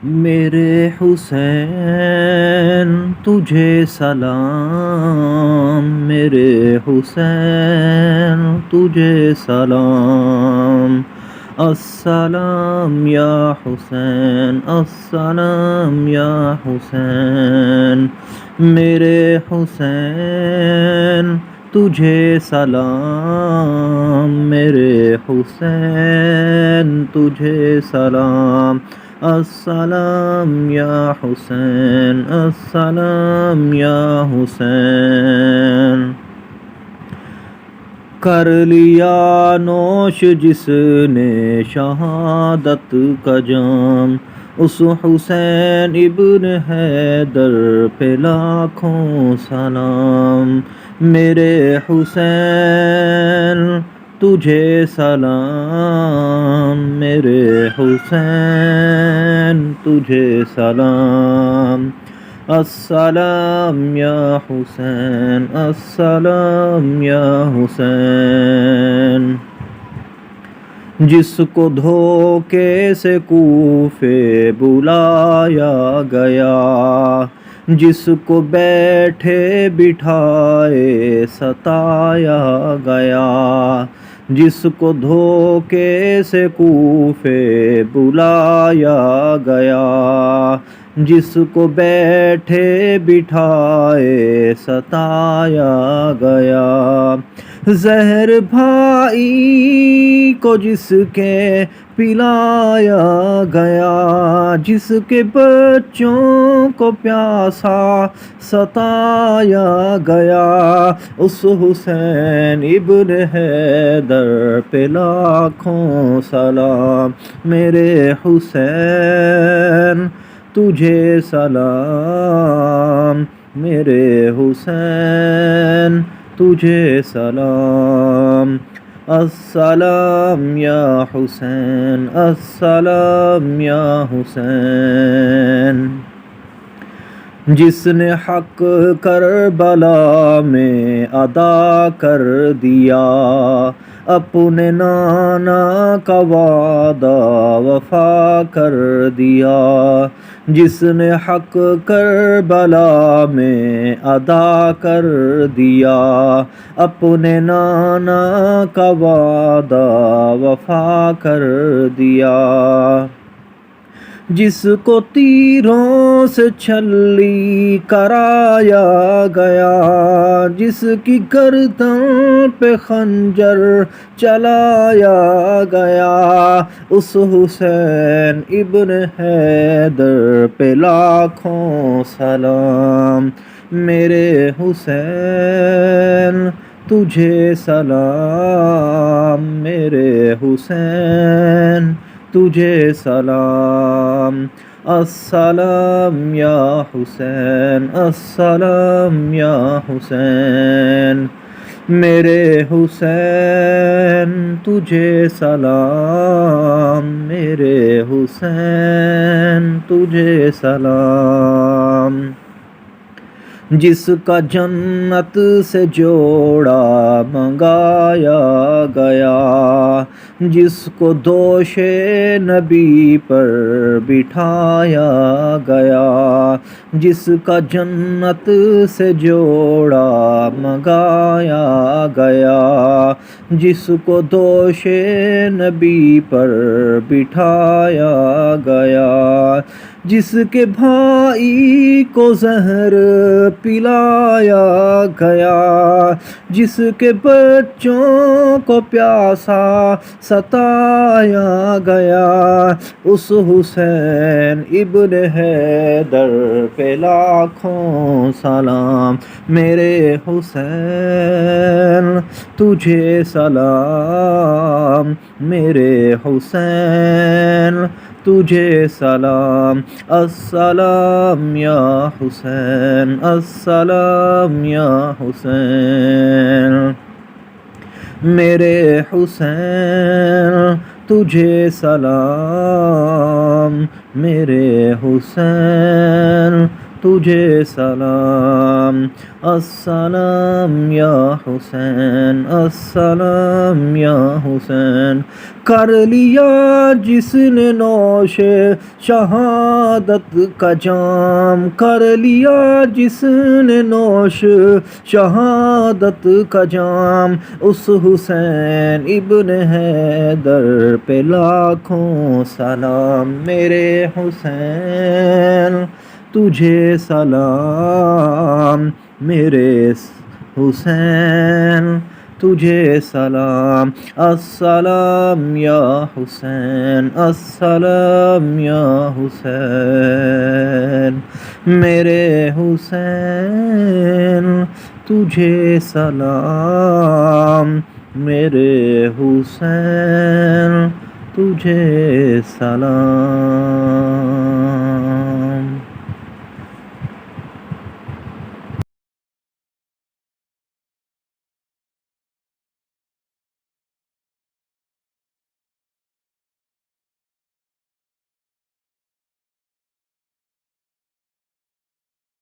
میرے حسین تجھے سلام، میرے حسین تجھے سلام، السلام یا حسین، السلام یا حسین، میرے حسین تجھے سلام، میرے حسین تجھے سلام، السلام یا حسین، السلام یا حسین۔ کر لیا نوش جس نے شہادت کا جام، اس حسین ابن حیدر پہ لاکھوں سلام، میرے حسین تجھے سلام، میرے حسین تجھے سلام، السلام یا حسین، السلام یا حسین۔ جس کو دھوکے سے کوفے بلایا گیا، جس کو بیٹھے بٹھائے ستایا گیا، جس کو دھوکے سے کوفے بلایا گیا، جس کو بیٹھے بٹھائے ستایا گیا، زہر بھائی کو جس کے پلایا گیا، جس کے بچوں کو پیاسا ستایا گیا، اس حسین ابن حیدر پہ لاکھوں سلام، میرے حسین تجھے سلام، میرے حسین تجھے سلام، السلام یا حسین، السلام یا حسین۔ جس نے حق کربلا میں ادا کر دیا، اپنے نانا کا وعدہ وفا کر دیا، جس نے حق کربلا میں ادا کر دیا، اپنے نانا کا وعدہ وفا کر دیا، جس کو تیروں سے چھلی کرایا گیا، جس کی گردن پہ خنجر چلایا گیا، اس حسین ابن حیدر پہ لاکھوں سلام، میرے حسین تجھے سلام، میرے حسین تجھے سلام، السلام یا حسین، السلام یا حسین، میرے حسین تجھے سلام، میرے حسین تجھے سلام۔ جس کا جنت سے جوڑا منگایا گیا، جس کو دوش نبی پر بٹھایا گیا، جس کا جنت سے جوڑا منگایا گیا، جس کو دوش نبی پر بٹھایا گیا، جس کے بھائی کو زہر پلایا گیا، جس کے بچوں کو پیاسا ستایا گیا، اس حسین ابن حیدر پہ لاکھوں سلام، میرے حسین تجھے سلام، میرے حسین تجھے سلام، السلام یا حسین، السلام یا حسین، میرے حسین تجھے سلام، میرے حسین تجھے سلام السلام یا حسین السلام یا حسین کر لیا جس نے نوش شہادت کا جام کر لیا جس نے نوش شہادت کا جام اس حسین ابن حیدر پہ لاکھوں سلام میرے حسین تجھے سلام میرے حسین تجھے سلام السلام یا حسین السلام یا حسین میرے حسین تجھے سلام میرے حسین تجھے سلام.